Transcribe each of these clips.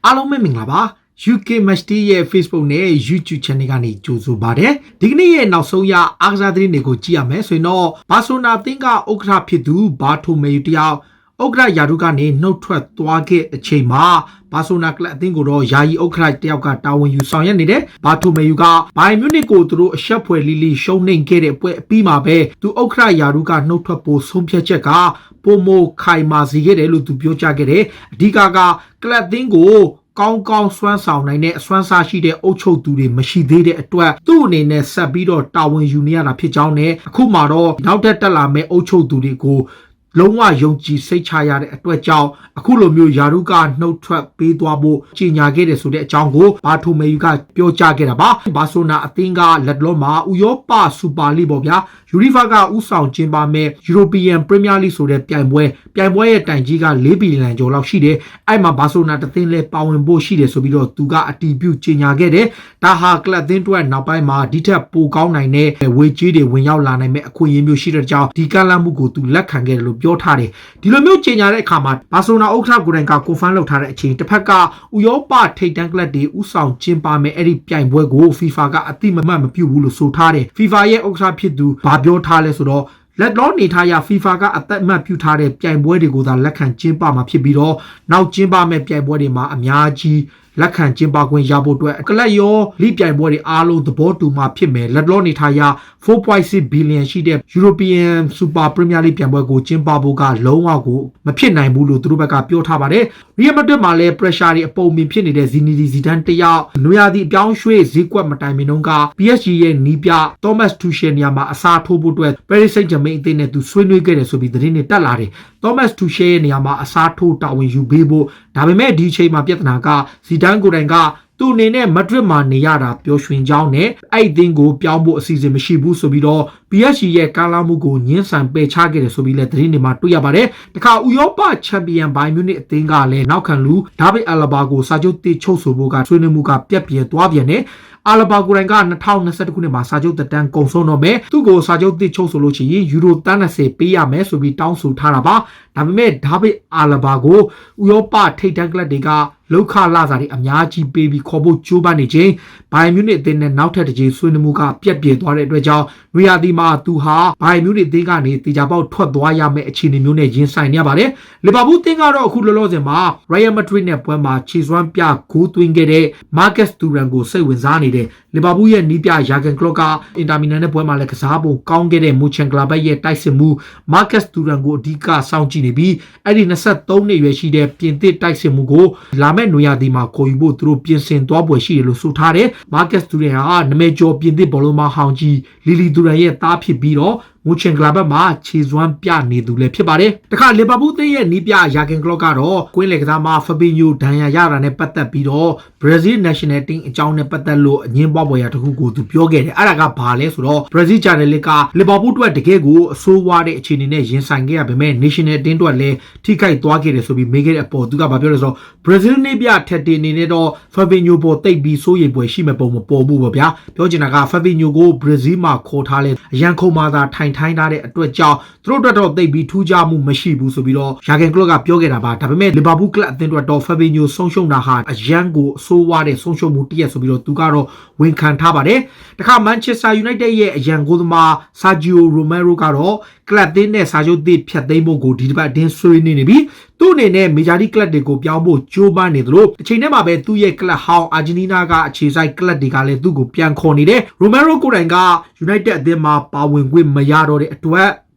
အားလုံးပဲမင်္ဂလာပါ UK Match ရဲ့ Facebook နဲ့ YouTube Channel ကနေကြိုဆိုပါတယ်ဒီကနေ့ရဲ့နောက်ဆုံးရအားကစားသတင်းတွေကိုကြည့်ရမယ်ဆိုရင်တော့ဘာဆိုနာအသင်းကဥက္ကဋ္ဌဖြစ်သူဘာထိုမေယူတယောက်ဥက္ကဋ္ဌယာရုကနေနှုတ်ထွက်သွားခဲ့အချိန်မှာဘာဆိုနာကလပ်အသင်းကိုတော့ယာယီဥက္ကဋ္ဌတယောက်ကတာဝန်ယူဆောင်ရွက်နေတဲ့ဘာထိုမေယူကဘိုင်မြူနစ်ကိုသူတို့အရှက်ဖွယ်လီလီရှုံးနှိမ်ခဲ့တဲ့ပွဲအပြီးမှာပဲသူဥက္ကဋ္ဌယာရုကနှုတ်ထွက်ဖို့ဆုံးဖြတ်ချက်ကပိုမိုခိုင်မာစေခဲ့တယ်လို့သူပြောကြားခဲ့တယ်အဓိကကလပ်အသင်းကိုကောင်းစွမ်းဆောင်နိုင်တဲ့အစွမ်းစားရှိတဲ့အုပ်ချုပ်သူတွေမရှိသေးတဲ့အတွက်သူ့အနေနဲ့ဆက်ပြီးတော့တာဝန်ယူနေရတာဖြစ်ကြောင်းနဲ့အခုမှတော့နောက်တက်လာမယ့်အုပ်ချုပ်သူတွေကိုလုံးဝယုံကြည်စိတ်ချရတဲ့အတွက်ကြောင့်အခုလိုမျိုးယာရုကနှုတ်ထွက်ပေးသွားဖို့ကြေညာခဲ့တယ်ဆိုတဲ့အကြောင်းကိုဘာထိုမေယူကပြောကြားခဲ့တာပါဘာဆိုနာအသင်းကလက်လောမှာဥရောပစူပါလိပေါ့ဗျာယူရီဖာကဥဆောင်ကျင်းပမဲ့ European Premier League ဆိုတဲ့ပြိုင်ပွဲရဲ့တိုင်ကြီးက4ဘီလီယံကျော်လောက်ရှိတယ်အဲ့မှာဘာဆိုနာတသင်းလဲပါဝင်ဖို့ရှိတယ်ဆိုပြီးတော့သူကအတီးပြုကြေညာခဲ့တယ်ဒါဟာကလပ်အသင်းအတွက်နောက်ပိုင်းမှာဒီထက်ပိုကောင်းနိုင်တဲ့ဝေးကြီးတွေဝင်ရောက်လာနိုင်မဲ့အခွင့်အရေးမျိုးရှိတဲ့ကြောင့်ဒီကမ်းလှမ်းမှုကိုသူလက်ခံခဲ့တယ်လို့ပြောထားတယ်ဒီလိုမျိုးကြေညာတဲ့အခါမှာဘာဆိုနာဥက္ကဋ္ဌကိုယ်တိုင်ကကွန်ဖမ်းလုပ်ထားတဲ့အချိန်တစ်ဖက်ကဥရောပထိပ်တန်းကလပ်တွေဥဆောင်ကျင်းပမဲ့အဲ့ဒီပြိုင်ပွဲကို FIFA ကအတိမမပြုတ်ဘူးလို့ဆိုထားတယ် FIFA ရဲ့ဥက္ကဋ္ဌဖြစ်သူဘာပြောထားလဲဆိုတော့လက်လောနေထားရ FIFA ကအသက်အမှတ်ပြုထားတဲ့ပြိုင်ပွဲတွေကိုသာလက်ခံကျင်းပမှာဖြစ်ပြီးတော့နောက်ကျင်းပမဲ့ပြိုင်ပွဲတွေမှာအများကြီးလက်ခံကျင်းပခွင့်ရဖို့အတွက်ကလပ်ရောလိပြိုင်ပွဲတွေအားလုံးသဘောတူမှဖြစ်မယ်လက်လောနေထားရ 4.6 ဘီလီယံရှိတဲ့ European Super Premier League ပြိုင်ပွဲကိုကျင်းပဖို့ကလုံးဝကိုမဖြစ်နိုင်ဘူးလို့သူတို့ဘက်ကပြောထားပါတယ် Real Madrid မှာလည်း pressure တွေအပုံမြင်ဖြစ်နေတဲ့ Zinedine Zidane တယောက်နွေရာသီအပြောင်းရွှေ့ဈေးကွက်မတိုင်မီနှုန်းက PSG ရဲ့နီးပြ Thomas Tuchel နေရာမှာအစားထိုးဖို့အတွက် Paris Saint-Germain အသင်းနဲ့သူဆွေးနွေးခဲ့တယ်ဆိုပြီးသတင်းတွေတက်လာတယ် Thomas Tuchel ရဲ့နေရာမှာအစားထိုးတာဝန်ယူပေးဖို့ဒါပေမဲ့ဒီအချိန်မှာပြဿနာက Zidane ကိုယ်တိုင်ကသူအနေနဲ့မက်ဒရစ်မှာနေရတာပျော်ရွှင်ကြောင်းနဲ့အဲ့အသင်းကိုပြောင်းဖို့အစီအစဉ်မရှိဘူးဆိုပြီးတော့ PSG ရဲ့ကားလာမှုကိုညှင်းဆန်ပယ်ချခဲ့တယ်ဆိုပြီးလည်းသတင်းတွေမှာတွေ့ရပါတယ်။တခါဥရောပချန်ပီယံဘိုင်မြူနစ်အသင်းကလည်းနောက်ခံလူဒါဗစ်အလဘာကိုစာချုပ်တစ်ချုပ်ဆိုဖို့ကဆွေးနွေးမှုကပြက်ပြဲသွားပြန်တယ်။အလဘာကိုယ်တိုင်က2021ခုနှစ်မှာစာချုပ်သက်တမ်းကုန်ဆုံးတော့မယ်သူ့ကိုစာချုပ်တစ်ချုပ်ဆိုလို့ရှိရင်ယူရို30ပေးရမယ်ဆိုပြီးတောင်းဆိုထားတာပါဒါပေမဲ့ဒါဗစ်အလဘာကိုဥရောပထိပ်တန်းကလပ်တွေကလောက်ခလာစာတွေအများကြီးပေးပြီးခေါ်ဖို့ကြိုးပမ်းနေခြင်းဘိုင်မြူနစ်အသင်းနဲ့နောက်ထပ်တစ်ကြိမ်ဆွေးနွေးမှုကပြက်ပြဲသွားတဲ့အတွက်ကြောင့်နွေရာသီမှာသူဟာဘိုင်မြူနစ်အသင်းကနေတေချာပေါက်ထွက်သွားရမယ့်အခြေအနေမျိုးနဲ့ရင်ဆိုင်နေရပါတယ်လီဗာပူးအသင်းကတော့အခုလောလောဆယ်မှာ Real Madrid နဲ့ပွဲမှာခြေစွမ်းပြဂိုးသွင်းခဲ့တဲ့ Marcus Thuram ကိုစိတ်ဝင်စားနေတယ်လီဗာပူးရဲ့နီးပြယာဂန်ကလော့ကအင်တာမီလန်နဲ့ပွဲမှာလည်းကစားပုံကောင်းခဲ့တဲ့မူချန်ဂလာဘတ်ရဲ့တိုက်စစ်မှု Marcus Thuram ကိုအဓိကစောင့်ကြည့်နေပြီးအဲ့ဒီ23နှစ်ရွယ်ရှိတဲ့ပြင်သစ်တိုက်စစ်မှုကိုလာမယ့်နွေရာသီမှာခေါ်ယူဖို့သူတို့ပြင်ဆင်သွားပွဲရှိတယ်လို့ဆိုထားတယ် Marcus Thuram ဟာနာမည်ကျော်ပြင်သစ်ဘောလုံးမဟောင်းကြီးလီလီတူရန်ရဲ့သားဖြစ်ပြီးတော့မူချန်ဂလာဘတ်မှာခြေစွမ်းပြနေသူလည်းဖြစ်ပါတယ်တခါလီဗာပူးအသင်းရဲ့နီးပြယာဂန်ကလော့ကတော့ကွင်းလေကစားမဖဘီညိုဒန်ယာရတာနဲ့ပတ်သက်ပြီးတော့ Brazil National Team အကြောင်းနဲ့ပတ်သက်လို့အငင်းပွားပွဲရာတစ်ခုကိုသူပြောခဲ့တယ်အဲ့ဒါကဘာလဲဆိုတော့ Brazil Journal ကလီဗာပူးအတွက်တကယ်ကိုအဆိုးဝါးတဲ့အခြေအနေနဲ့ရင်ဆိုင်ခဲ့ရပေမဲ့ National Team အတွက်လည်းထိခိုက်သွားခဲ့တယ်ဆိုပြီးမေးခဲ့တဲ့အပေါ်သူကဘာပြောလဲဆိုတော့ Brazil နီးပြထက်တင်နေနဲ့တော့ Fabinho ပေါ်တိတ်ပြီးစိုးရိမ်ပွဲရှိမဲ့ပုံမပေါ်ဘူးပေါ့ဗျာပြောချင်တာက Fabinho ကို Brazil မှာခေါ်ထားလဲအရန်ခုံမာသာထိုင်ထားတဲ့အတွက်ကြောင့်သူတို့တော့သိပ်ပြီးထူးခြားမှုမရှိဘူးဆိုပြီးတော့ယာဂန်ကလော့ကပြောခဲ့တာပါဒါပေမဲ့လီဗာပူးကလပ်အသင်းတော့ဖာဘီညိုဆုံးရှုံးတာဟာအရန်ကိုအဆိုးဝါးတဲ့ဆုံးရှုံးမှုတည့်ရဆိုပြီးတော့သူကတော့ဝန်ခံထားပါတယ်တခါမန်ချက်စတာယူနိုက်တက်ရဲ့အရန်ဂိုးသမားဆာဂျီယိုရိုမဲရိုကတော့ကလပ်အသင်းနဲ့စာချုပ်သစ်ဖြတ်သိမ်းဖို့ကိုဒီတစ်ပတ်အတင်းဆွေးနွေးနေပြီးသူ့အနေနဲ့မေဂျာလီကလပ်တွေကိုပြောင်းဖို့ကြိုးပမ်းနေသလိုအချိန်နဲ့မှာပဲသူ့ရဲ့ကလပ်ဟောင်းအာဂျင်တီးနားကအခြေစိုက်ကလပ်တွေကလည်းသူ့ကိုပြန်ခေါ်နေတယ်ရိုမဲရိုကိုယ်တိုင်ကယူနိုက်တက်အသင်းမှာပါဝင်ခွင့်မရတော့တဲ့အတွက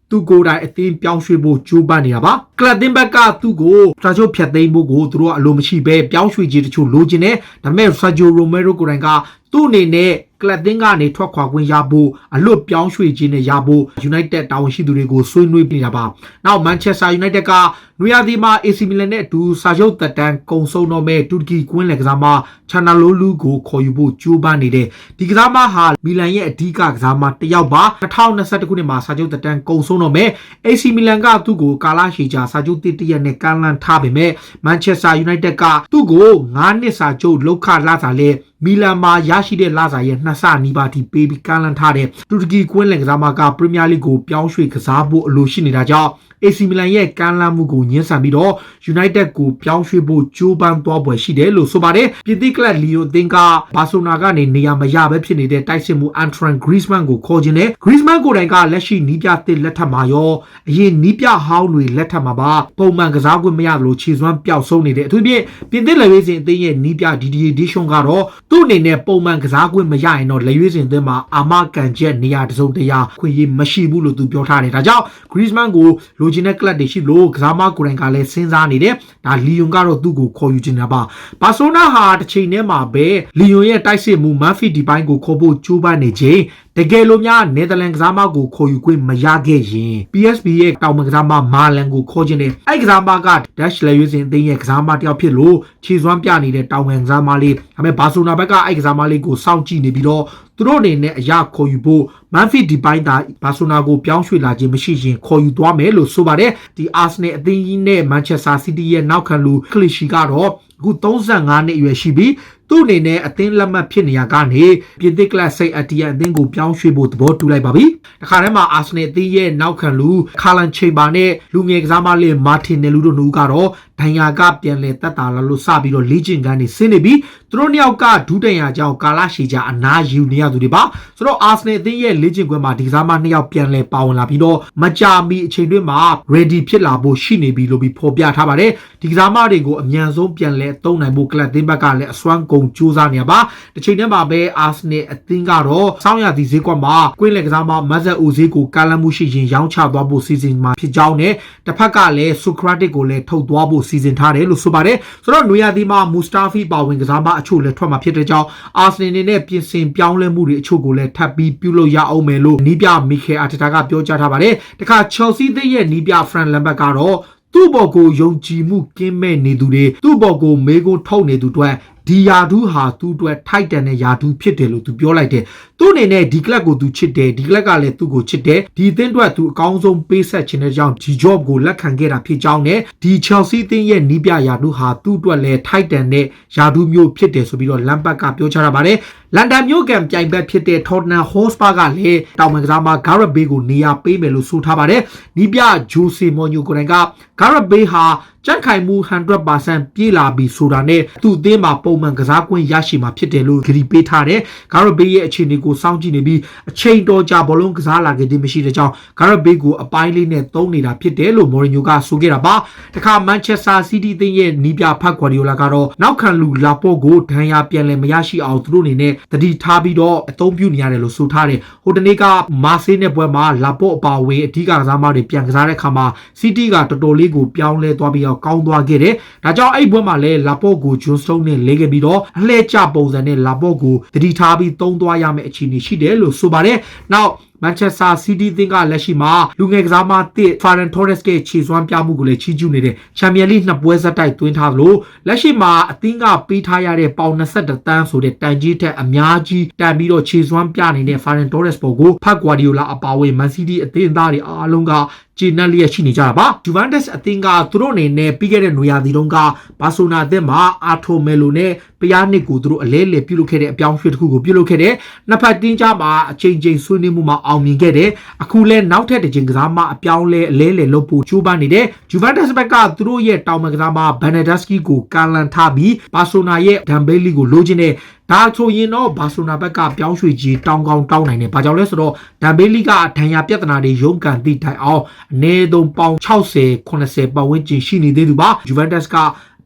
်သူကိုယ်တိုင်အသင်းပြောင်းရွှေ့ဖို့ကြိုးပမ်းနေတာပါကလပ်တင်ဘက်ကသူ့ကိုစာချုပ်ဖြတ်သိမ်းဖို့ကိုသူတို့ကအလိုမရှိပဲပြောင်းရွှေ့ခြင်းတချို့လိုချင်တယ်ဒါပေမဲ့ဆာဂျိုရိုမဲရိုကိုယ်တိုင်ကသူ့အနေနဲ့ကလပ်တင်ကနေထွက်ခွာခွင့်ရဖို့အလွတ်ပြောင်းရွှေ့ခြင်းနဲ့ရဖို့ United တာဝန်ရှိသူတွေကိုဆွေးနွေးနေတာပါနောက် Manchester United ကနွေရာသီမှာ AC Milan နဲ့အတူစာချုပ်သက်တမ်းကုန်ဆုံးတော့မဲ့တူရကီကွင်းလယ်ကစားမချာနာလိုလူကိုခေါ်ယူဖို့ကြိုးပမ်းနေတယ်ဒီကစားမဟာမီလန်ရဲ့အဓိကကစားမတစ်ယောက်ပါ2021ခုနှစ်မှာစာချုပ်သက်တမ်းကုန်ဆုံးတော့မဲ့ AC Milan ကသူ့ကိုကာလာရှီဂျာစာချုပ်တစ်တရက်နဲ့ကမ်းလှမ်းထားပေမဲ့ Manchester United ကသူ့ကို9နှစ်စာချုပ်လောက်ခလာတာလဲ မီလန်မှာရရှိတဲ့လစာရဲ့2ဆနီးပါးထိပေးပြီးကမ်းလှမ်းထားတဲ့တူရကီကွင်းလင်ကစားမကပရီးမီးယားလိကိုပြောင်းရွှေ့ကစားဖို့အလိုရှိနေတာကြောင့် AC မီလန်ရဲ့ကမ်းလှမ်းမှုကိုညှင်းဆန်ပြီးတော့ United ကိုပြောင်းရွှေ့ဖို့ကြိုးပမ်းသွားပွဲရှိတယ်လို့ဆိုပါတယ်ပြင်သစ်ကလပ်လီယိုအသင်းကဘာဆိုနာကနေနေရာမရဘဲဖြစ်နေတဲ့တိုက်စစ်မှု Antoine Griezmann ကိုခေါ်ခြင်းနဲ့ Griezmann ကိုယ်တိုင်ကလက်ရှိနီးပြသစ်လက်ထပ်မှာရောအရင်နီးပြဟောင်းတွေလက်ထပ်မှာပါပုံမှန်ကစားခွင့်မရလို့ခြေစွမ်းပျောက်ဆုံးနေတဲ့အထူးဖြင့်ပြင်သစ်လက်ရွေးစင်အသင်းရဲ့နီးပြ Didier Deschamps ကတော့သူ့အနေနဲ့ပုံမှန်ကစားခွင့်မရရင်တော့လက်ရွေးစင်အသင်းမှာအာမခံချက်နေရာတစုံတရာခွင့်ရမရှိဘူးလို့သူပြောထားတယ်ဒါကြောင့် Griezmann ကိုလိုချင်တဲ့ကလပ်တွေရှိလို့ကစားမကိုယ်တိုင်ကလည်းစဉ်းစားနေတယ်ဒါလီယွန်ကတော့သူ့ကိုခေါ်ယူနေတာပါဘာဆိုနာဟာတစ်ချိန်တည်းမှာပဲလီယွန်ရဲ့တိုက်စစ်မှုမန်ဖီဒီပိုင်းကိုခေါ်ဖို့ကြိုးပမ်းနေချိန်တကယ်လို့များနယ်သာလန်ကစားမကိုခေါ်ယူခွင့်မရခဲ့ရင် PSV ရဲ့တောင်ပံကစားမမာလန်ကိုခေါ်ခြင်းနဲ့အဲ့ကစားမက Dash လက်ရွေးစင်အသင်းရဲ့ကစားမတယောက်ဖြစ်လို့ခြေစွမ်းပြနေတဲ့တောင်ပံကစားမလေးဒါပေမဲ့ဘာဆိုနာဘက်ကအဲ့ကစားမလေးကိုစောင့်ကြည့်နေပြီးတော့သူတို့အနေနဲ့အရာခေါ်ယူဖို့မန်ဖီဒီပိုင်းသာဘာဆိုနာကိုပြောင်းရွှေ့လာခြင်းမရှိရင်ခေါ်ယူသွားမယ်လို့ဆိုပါတယ်ဒီအာဆနယ်အသင်းကြီးနဲ့မန်ချက်စတာစီးတီးရဲ့နောက်ခံလူကလစ်ရှီကတော့အခု35နှစ်အရွယ်ရှိပြီးသူ့အနေနဲ့အသင်းလက်မှတ်ဖြစ်နေရကနေပြင်သစ်ကလပ်စိတ်အတီယန်အသင်းကိုပြောင်းရွှေ့ဖို့သဘောတူလိုက်ပါပြီ။တခါတည်းမှာအာဆနယ်အသင်းရဲ့နောက်ခံလူခါလန်ချေဘာနဲ့လူငယ်ကစားမလေးမာတင်နယ်လူတို့နှစ်ဦးကတော့ဒဏ်ရာကပြန်လည်တက်တာလာလို့စပြီးတော့လေ့ကျင့်ခန်းတွေဆင်းနေပြီးသူတို့နှစ်ယောက်ကဒူးတန်ရာကြောင့်ကာလာရှီဂျာအနားယူနေရသူတွေပါဆိုတော့အာဆနယ်အသင်းရဲ့လေ့ကျင့်ခွင့်မှာဒီကစားမနှစ်ယောက်ပြန်လည်ပါဝင်လာပြီးတော့မကြာမီအချိန်တွင်းမှာ ready ဖြစ်လာဖို့ရှိနေပြီလို့ပြီးဖော်ပြထားပါတယ်ဒီကစားမတွေကိုအမြန်ဆုံးပြန်လည်အသုံးနိုင်ဖို့ကလပ်အသင်းဘက်ကလည်းအစွမ်းကုန်ကြိုးစားနေရပါတစ်ချိန်တည်းမှာပဲအာဆနယ်အသင်းကတော့စောင်းရသည့်ဈေးကွက်မှာကွင်းလယ်ကစားမမတ်ဇက်အိုဈေးကိုကမ်းလှမ်းမှုရှိရင်ရောင်းချသွားဖို့စီစဉ်မှာဖြစ်ကြောင်းနဲ့တစ်ဖက်ကလည်းဆိုကရာတစ်ကိုလည်းထုတ်သွားဖို့စီစဉ်ထားတယ်လို့ဆိုပါတယ်ဆိုတော့နွေရာသီမှာမူစတာဖီပါဝင်ကစားမအချို့လည်းထွက်မှာဖြစ်တဲ့ကြောင်းအာဆနယ်အနေနဲ့ပြင်ဆင်ပြောင်းလဲမှုတွေအချို့ကိုလည်းထပ်ပြီးပြုလုပ်ရအောင်မယ်လို့နီးပြမီခဲအာတတာကပြောကြားထားပါတယ်တခါချယ်ဆီသင်းရဲ့နီးပြဖရန်လမ်ဘတ်ကတော့သူ့ဘော်ကိုယုံကြည်မှုကင်းမဲ့နေသူတွေသူ့ဘော်ကိုမေးခွန်းထုတ်နေသူတွေဒီယာဒူးဟာသူ့အတွက်ထိုက်တန်တဲ့ယာဒူးဖြစ်တယ်လို့သူပြောလိုက်တယ်သူ့အနေနဲ့ဒီကလပ်ကိုသူချစ်တယ်ဒီကလပ်ကလည်းသူ့ကိုချစ်တယ်ဒီအသင်းအတွက်သူအကောင်းဆုံးပေးဆက်ခြင်းတဲ့ကြောင့်ဒီ job ကိုလက်ခံခဲ့တာဖြစ်ကြောင်းနဲ့ဒီ Chelsea အသင်းရဲ့နီးပြယာဒူးဟာသူ့အတွက်လည်းထိုက်တန်တဲ့ယာဒူးမျိုးဖြစ်တယ်ဆိုပြီးတော့လမ်ဘတ်ကပြောချထားပါတယ်လန်ဒန်မြို့ကန်ပြိုင်ဘက်ဖြစ်တဲ့ Tottenham Hotspur ကလည်းတောင်ပံကစားမ Gareth Bale ကိုနေရာပေးမယ်လို့ဆိုထားပါတယ်နီးပြ Jose Mourinho ကိုယ်တိုင်က Gareth Bale ဟာကြက်ခိုင်မှု 100% ပြေးလာပြီဆိုတာနဲ့သူ့အသင်းမှာပုံမှန်ကစားကွင်းရရှိမှာဖြစ်တယ်လို့ကြေညာပေးထားတယ်။ Gareth Bale ရဲ့အခြေအနေကိုစောင့်ကြည့်နေပြီးအချိန်တော်ကြာဘောလုံးကစားလာခဲ့ခြင်းမရှိတဲ့ကြောင့် Gareth Bale ကိုအပိုင်းလေးနဲ့သုံးနေတာဖြစ်တယ်လို့ Mourinho ကဆိုခဲ့တာပါ။တခါ Manchester City အသင်းရဲ့နီးပြဖတ်ဂွာဒီယိုလာကတော့နောက်ခံလူလာပေါ့ကိုဒဏ်ရာပြန်လည်မရရှိအောင်သူတို့အနေနဲ့တတိထားပြီးတော့အသုံးပြုနေရတယ်လို့ဆိုထားတယ်။ဟိုတနေ့ကမာဆေးနဲ့ပွဲမှာလာပေါ့အပါအဝင်အဓိကကစားမတွေပြန်ကစားတဲ့အခါမှာ City ကတော်တော်လေးကိုပြောင်းလဲသွားပြီးကောင်းသွားခဲ့တယ်။ဒါကြောင့်အဲ့ဘွဲမှာလည်းလာပေါ့ကိုဂျွန်စတုန်းနဲ့လဲခဲ့ပြီးတော့အလှည့်ကျပုံစံနဲ့လာပေါ့ကိုတတိထားပြီးသုံးသွားရမယ့်အခြေအနေရှိတယ်လို့ဆိုပါတယ်။နောက်Manchester City သင်းကလက်ရှိမှာလူငယ်ကစားမသစ် Ferran Torres ရဲ့ခြေစွမ်းပြမှုကိုလည်းချီးကျူးနေတဲ့ Champions League နှစ်ပွဲဆက်တိုက်သွင်းထားသလိုလက်ရှိမှာအသင်းကပေးထားရတဲ့ပေါင်21တန်းဆိုတဲ့တန်ကြီးထက်အများကြီးတန်ပြီးတော့ခြေစွမ်းပြနေတဲ့ Ferran Torres ပေါ်ကိုဖတ်ဂွာဒီယိုလာအပါအဝင် Man City အသင်းသားတွေအားလုံးကဂျီနက်လျက်ရှိနေကြတာပါ။ Juventus အသင်းကသူတို့အနေနဲ့ပြီးခဲ့တဲ့နွေရာသီတုန်းကဘာဆိုနာအသင်းမှာအာထိုမဲလိုနဲ့ပယားနစ်ကိုသူတို့အလဲလှယ်ပြုလုပ်ခဲ့တဲ့အပြောင်းအရွှေ့တစ်ခုကိုပြုလုပ်ခဲ့တဲ့နှစ်ဖက်တင်းကြားမှာအချိန်ချင်းဆွေးနွေးမှုမှာအောင်မြင်ခဲ့တဲ့အခုလဲနောက်ထပ်တစ်ချိန်ကစားမအပြောင်းလဲအလဲလှယ်လုပ်ဖို့ကြိုးပမ်းနေတဲ့ Juventus ဘက်ကသူတို့ရဲ့တောင်ပံကစားမ Bernardeschi ကိုကန်လန်ထားပြီးဘာဆိုနာရဲ့ဒမ်ဘေးလီကိုလိုချင်တဲ့ဒါဆိုရင်တော့ဘာဆိုနာဘက်ကပြောင်းရွှေ့ကြီးတောင်းကောင်းတောင်းနိုင်တယ်။ဘာကြောင့်လဲဆိုတော့ဒမ်ဘေးလီကဒဏ်ရာပြဿနာတွေရုန်းကန်သည့်တိုင်အောင်အနည်းဆုံးပေါင်60-80ပတ်ဝန်းကျင်ရှိနေသေးသူပါ။ Juventus က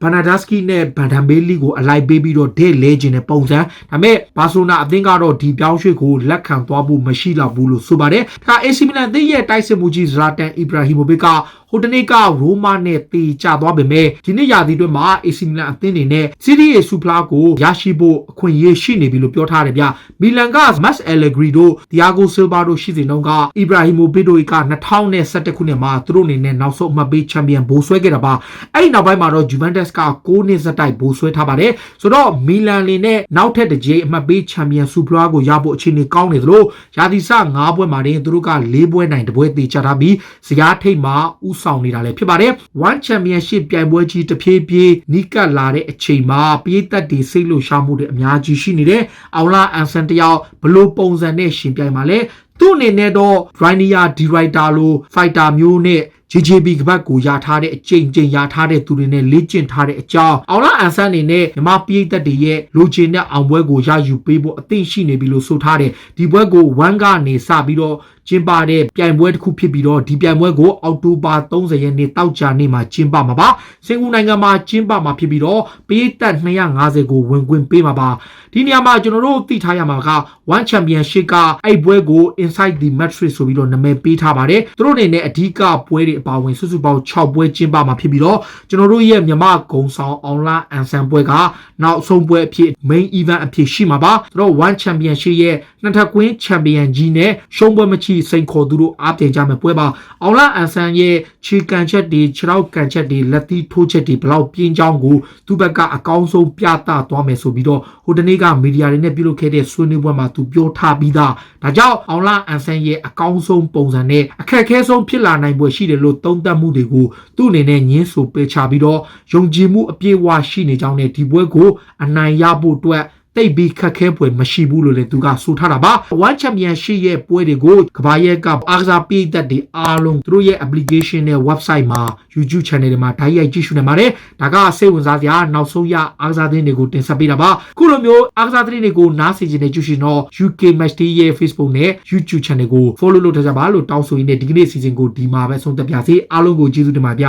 Bernardeschi နဲ့ Van der Beek ကိုအလိုက်ပေးပြီးတော့ဒဲလဲခြင်းတဲ့ပုံစံဒါပေမဲ့ဘာဆိုနာအသင်းကတော့ဒီပြောင်းရွှေ့ကိုလက်ခံသွားဖို့မရှိတော့ဘူးလို့ဆိုပါတယ်။ဒါ AC Milan အသင်းရဲ့တိုက်စစ်မှုကြီး Zlatan Ibrahimovic ကဟိုတနေ့ကရိုမာနဲ့တေချသွားပေမဲ့ဒီနေ့ရာသီတွင်းမှာ AC Milan အသင်းတွေနဲ့ Serie A ဆူဖလားကိုရရှိဖို့အခွင့်အရေးရှိနေပြီလို့ပြောထားတယ်ဗျ။မီလန်က Max Allegri တို့ Thiago Silva တို့ရှိစဉ်တုန်းက Ibrahimovic တို့က2011ခုနှစ်မှာသူတို့အနေနဲ့နောက်ဆုံးအမှတ်ပေးချန်ပီယံဘိုးဆွဲခဲ့တာပါ။အဲ့ဒီနောက်ပိုင်းမှာတော့ Juventus က6နှစ်ဆက်တိုက်ဘိုးဆွဲထားပါတယ်ဆိုတော့မီလန်လေးနဲ့နောက်ထပ်တစ်ကြိမ်အမှတ်ပေးချန်ပီယံဆူဖလားကိုရဖို့အခြေအနေကောင်းနေသလိုရာသီစ9ပွဲမှာတင်သူတို့က4ပွဲနိုင်တပွဲသေးချထားပြီးဇယားထိပ်မှာဥ ဆောင်နေတာလည်းဖြစ်ပါတယ်။ One Championship ပြိုင်ပွဲကြီးတစ်ဖြည်းဖြည်းနီးကပ်လာတဲ့အချိန်မှာပရိသတ်တွေစိတ်လှုပ်ရှားမှုတွေအများကြီးရှိနေတယ်။အောင်လာအန်ဆန်တယောက်ဘလို့ပုံစံနဲ့ရှင်ပြိုင်မှာလဲသူ့အနေနဲ့တော့ Rainier Director လို Fighter မျိုးနဲ့JJB ကပတ်ကိုရထားတဲ့အကျင့်ရထားတဲ့သူတွေနဲ့လေ့ကျင့်ထားတဲ့အကြောင်းအောင်လာအန်ဆန်အနေနဲ့မြမပရိသတ်တွေရဲ့လိုချင်တဲ့အောင်ပွဲကိုရယူပေးဖို့အသင့်ရှိနေပြီလို့ဆိုထားတယ်ဒီပွဲကို1ကနေစပြီးတော့ကျင်းပတဲ့ပြိုင်ပွဲတစ်ခုဖြစ်ပြီးတော့ဒီပြိုင်ပွဲကိုအောက်တိုဘာ30ရက်နေ့တောက်ကြနေ့မှာကျင်းပမှာပါစင်ကာပူနိုင်ငံမှာကျင်းပမှာဖြစ်ပြီးတော့ပရိသတ်250ကိုဝင်ခွင့်ပေးမှာပါဒီနေရာမှာကျွန်တော်တို့သိထားရမှာက One Championship ကအဲ့ပွဲကို Inside the Matrix ဆိုပြီးတော့နာမည်ပေးထားပါတယ်သူတို့အနေနဲ့အဓိကပွဲတွေအပါအဝင်စုစုပေါင်း6ပွဲကျင်းပမှာဖြစ်ပြီးတော့ကျွန်တော်တို့ရဲ့မြန်မာဂုံဆောင်အောင်လာအန်ဆန်ပွဲကနောက်ဆုံးပွဲအဖြစ် Main Event အဖြစ်ရှိမှာပါသူတို့ One Championship ရဲ့နှစ်ထပ်ကွင်း Champion ကြီးနဲ့ရှုံးပွဲမချီစိန်ခေါ်သူတို့အားတင်ကြမယ်ပွဲပါအောင်လာအန်ဆန်ရဲ့ခြေကန်ချက်တွေခြေထောက်ကန်ချက်တွေလက်သီးထိုးချက်တွေဘလောက်ပြင်းချောင်းကိုသူ့ဘက်ကအကောင်းဆုံးပြသသွားမယ်ဆိုပြီးတော့ဟိုတနေ့ကမီဒီယာတွေနဲ့ပြုလုပ်ခဲ့တဲ့ဆွေးနွေးပွဲမှာသူပြောထားပြီးသားဒါကြောင့်အောင်လာအန်ဆန်ရဲ့အကောင်းဆုံးပုံစံနဲ့အခက်အခဲဆုံးဖြစ်လာနိုင်ပွဲရှိတယ်လို့သုံးသပ်မှုတွေကိုသူ့အနေနဲ့ညင်းဆိုပေးချပြီးတော့ယုံကြည်မှုအပြည့်အဝရှိနေကြောင်းနဲ့ဒီပွဲကိုအနိုင်ရဖို့အတွက်တိတ်ပြီးခက်ခဲပွဲမရှိဘူးလို့လည်းသူကဆိုထားတာပါ One Championship ရဲ့ပွဲတွေကိုကဘာရဲ့ကအားကစားပြည်သက်တွေအားလုံးသူတို့ရဲ့ application နဲ့ website မှာ YouTube channel တွေမှာဓာတ်ရိုက်ကြည့်ရှုနေပါတယ်ဒါကစိတ်ဝင်စားစရာနောက်ဆုံးရအားကစားသတင်းတွေကိုတင်ဆက်ပေးတာပါခုလိုမျိုးအားကစားသတင်းတွေကိုနားဆင်ကြတဲ့ကြည့်ရှင်တော့ UK Match Day ရဲ့ Facebook နဲ့ YouTube channel ကို follow လုပ်ထားကြပါလို့တောင်းဆိုရင်းနဲ့ဒီကနေ့ season ကိုဒီမှာပဲဆုံးသက်ပါစေအားလုံးကိုကျေးဇူးတင်ပါဗျ